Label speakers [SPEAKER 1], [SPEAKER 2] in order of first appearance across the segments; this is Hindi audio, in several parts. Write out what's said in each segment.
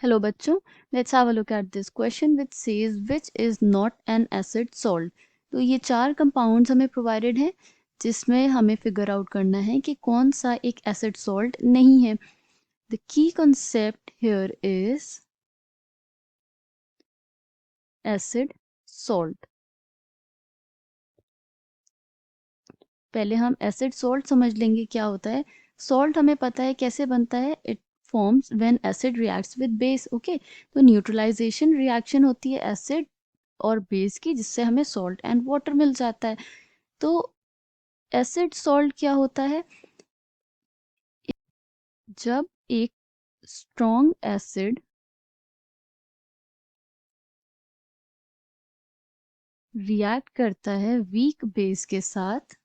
[SPEAKER 1] Hello बच्चों, let's have a look at this question which says which is not an acid salt। तो ये चार कंपाउंड्स हमें प्रोवाइडेड हैं जिसमें हमें फिगर आउट करना है कि कौन सा एक एसिड सॉल्ट नहीं है। The key concept here is acid salt. पहले हम एसिड सॉल्ट समझ लेंगे क्या होता है। सॉल्ट हमें पता है कैसे बनता है, it forms when acid reacts with base. Okay, तो न्यूट्रलाइजेशन रिएक्शन होती है एसिड और बेस की, जिससे हमें सॉल्ट एंड वाटर मिल जाता है। तो एसिड सॉल्ट क्या होता है? जब एक स्ट्रॉन्ग एसिड रिएक्ट करता है वीक बेस के साथ,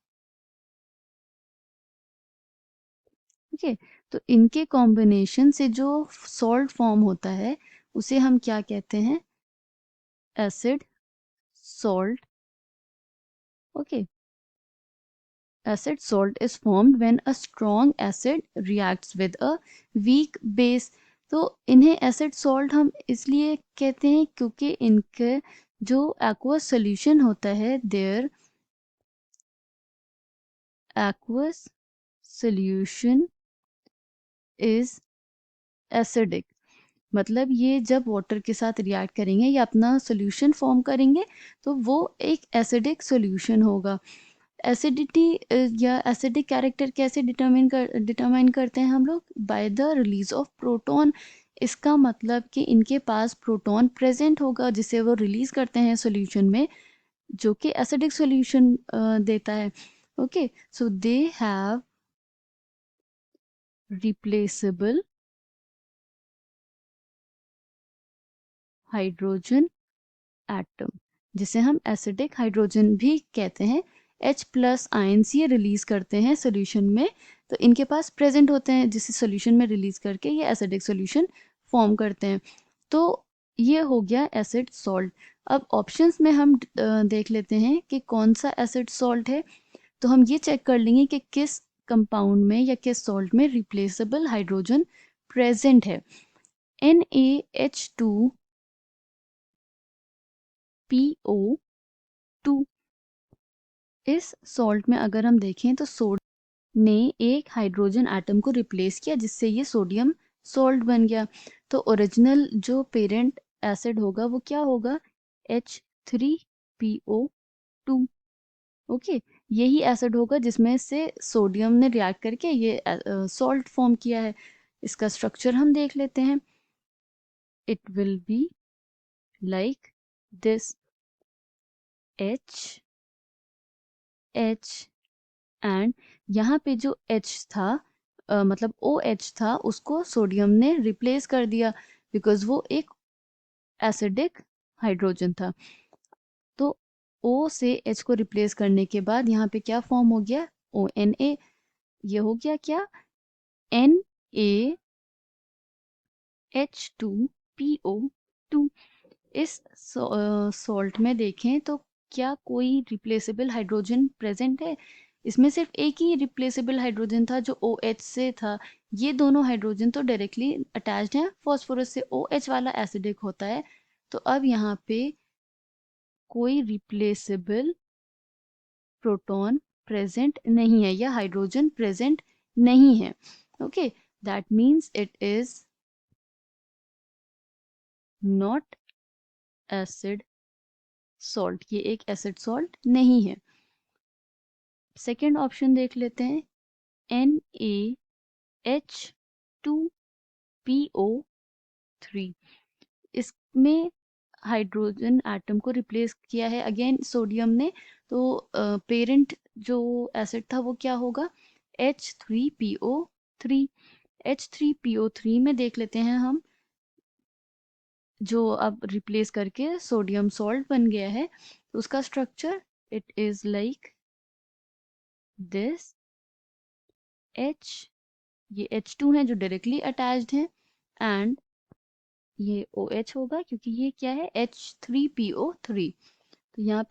[SPEAKER 1] ओके, तो इनके कॉम्बिनेशन से जो सॉल्ट फॉर्म होता है उसे हम क्या कहते हैं? Acid salt. Okay, acid salt is formed when a strong acid reacts with a weak base। तो इन्हें एसिड सॉल्ट हम इसलिए कहते हैं क्योंकि इनके जो aqueous solution होता है, their aqueous solution is acidic। मतलब ये जब वाटर के साथ रिएक्ट करेंगे या अपना सोल्यूशन फॉर्म करेंगे तो वो एक एसिडिक सोल्यूशन होगा। एसिडिटी या एसिडिक कैरेक्टर कैसे डिटरमाइन करते हैं हम लोग? By the release of proton. इसका मतलब कि इनके पास प्रोटॉन प्रेजेंट होगा जिसे वो रिलीज करते हैं सॉल्यूशन में, जो कि एसिडिक सॉल्यूशन देता है। Okay, so they have replaceable hydrogen atom, जिसे हम एसिडिक हाइड्रोजन भी कहते हैं। H प्लस आयंस ये रिलीज करते हैं सोल्यूशन में, तो इनके पास प्रेजेंट होते हैं जिसे सोल्यूशन में रिलीज करके ये एसिडिक सोल्यूशन फॉर्म करते हैं। तो ये हो गया एसिड सॉल्ट। अब ऑप्शंस में हम देख लेते हैं कि कौन सा एसिड सॉल्ट है। तो हम ये चेक कर लेंगे कि किस कंपाउंड में या किस सॉल्ट में रिप्लेसेबल हाइड्रोजन प्रेजेंट है। NaH2PO2। इस सॉल्ट में अगर हम देखें तो सोडियम ने एक हाइड्रोजन एटम को रिप्लेस किया जिससे ये सोडियम सॉल्ट बन गया। तो ओरिजिनल जो पेरेंट एसिड होगा वो क्या होगा? H3PO2। ओके, यही एसिड होगा जिसमें से सोडियम ने रिएक्ट करके ये सॉल्ट फॉर्म किया है। इसका स्ट्रक्चर हम देख लेते हैं। It will be like this, H and यहाँ पे जो H था, मतलब OH था, उसको सोडियम ने रिप्लेस कर दिया बिकॉज वो एक एसिडिक हाइड्रोजन था। तो O से H को रिप्लेस करने के बाद यहाँ पे क्या फॉर्म हो गया? ONA। ये हो गया क्या? NaH2PO2। इस सॉल्ट में देखें तो क्या कोई रिप्लेसेबल हाइड्रोजन प्रेजेंट है? इसमें सिर्फ एक ही रिप्लेसेबल हाइड्रोजन था जो OH से था। ये दोनों हाइड्रोजन तो डायरेक्टली अटैच्ड हैं फॉस्फोरस से। OH वाला एसिडिक होता है। तो अब यहाँ पे कोई रिप्लेसेबल प्रोटॉन प्रेजेंट नहीं है या हाइड्रोजन प्रेजेंट नहीं है। Okay, that means it is not acid salt. ये एक एसिड सॉल्ट नहीं है। सेकेंड ऑप्शन देख लेते हैं, NaH2PO3। इसमें हाइड्रोजन एटम को रिप्लेस किया है अगेन सोडियम ने। तो पेरेंट जो एसिड था वो क्या होगा? H3PO3। H3PO3 में देख लेते हैं हम, जो अब रिप्लेस करके सोडियम सॉल्ट बन गया है। उसका structure it is like this, H, ये H2 है जो डायरेक्टली अटैच्ड है, एंड ये OH होगा क्योंकि ये क्या है? H3PO3। तो यहाँ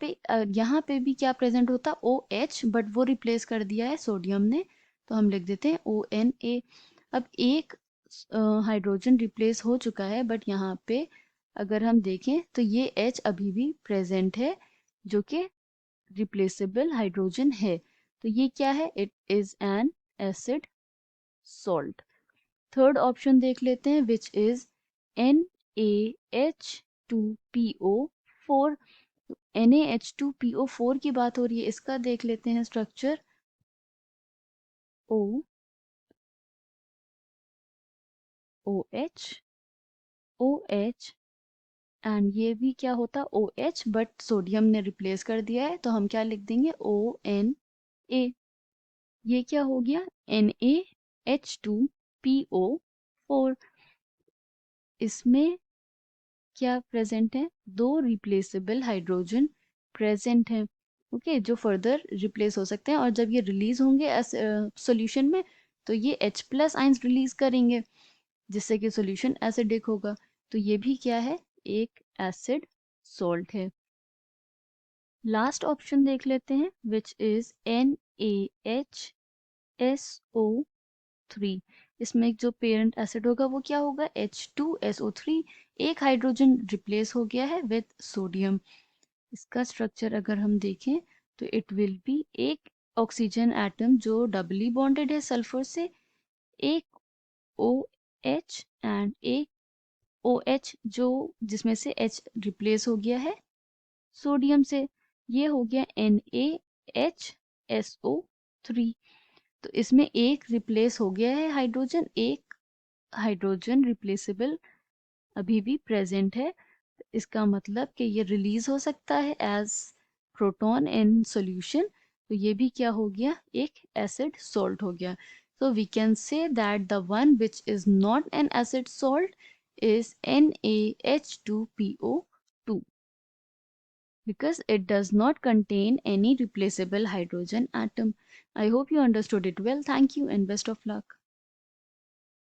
[SPEAKER 1] पे भी क्या प्रेजेंट होता? OH, बट वो रिप्लेस कर दिया है सोडियम ने, तो हम लिख देते हैं ONA। अब एक हाइड्रोजन रिप्लेस हो चुका है, बट यहाँ पे अगर हम देखें तो ये H अभी भी प्रेजेंट है, जो कि रिप्लेसेबल हाइड्रोजन है। तो ये क्या है? It is an acid salt. Third option देख लेते हैं, विच इज NaH2PO4। NaH2PO4 की बात हो रही है, इसका देख लेते हैं structure. O OH OH and ये भी क्या होता? OH, बट सोडियम ने रिप्लेस कर दिया है, तो हम क्या लिख देंगे? ONA। ये क्या हो गया? NaH2PO4। इसमें क्या प्रेजेंट है? दो रिप्लेसेबल हाइड्रोजन प्रेजेंट हैं, ओके, जो फर्दर रिप्लेस हो सकते हैं, और जब ये रिलीज होंगे सॉल्यूशन में, तो ये H+ आइंस रिलीज करेंगे, जिससे कि सॉल्यूशन एसिडिक होगा। तो ये भी क्या है? एक एसिड सॉल्ट है। लास्ट ऑप्शन देख लेते हैं, विच इज NaHSO3। इसमें जो पेरेंट एसिड होगा वो क्या होगा? H2SO3। एक हाइड्रोजन रिप्लेस हो गया है विद सोडियम। इसका स्ट्रक्चर अगर हम देखें तो इट विल बी एक ऑक्सीजन एटम जो डबली बॉन्डेड है सल्फर से, एक OH एंड एक OH जो जिसमें से H रिप्लेस हो गया है सोडियम से। ये हो गया NaHSO3। तो इसमें एक रिप्लेस हो गया है हाइड्रोजन, एक हाइड्रोजन रिप्लेसेबल अभी भी प्रेजेंट है। इसका मतलब कि ये रिलीज हो सकता है एज प्रोटॉन इन सॉल्यूशन। तो ये भी क्या हो गया? एक एसिड सॉल्ट हो गया। So we can say that the one which is not an acid salt is NaH2PO2, because it does not contain any replaceable hydrogen atom. I hope you understood it well. Thank you and best of luck.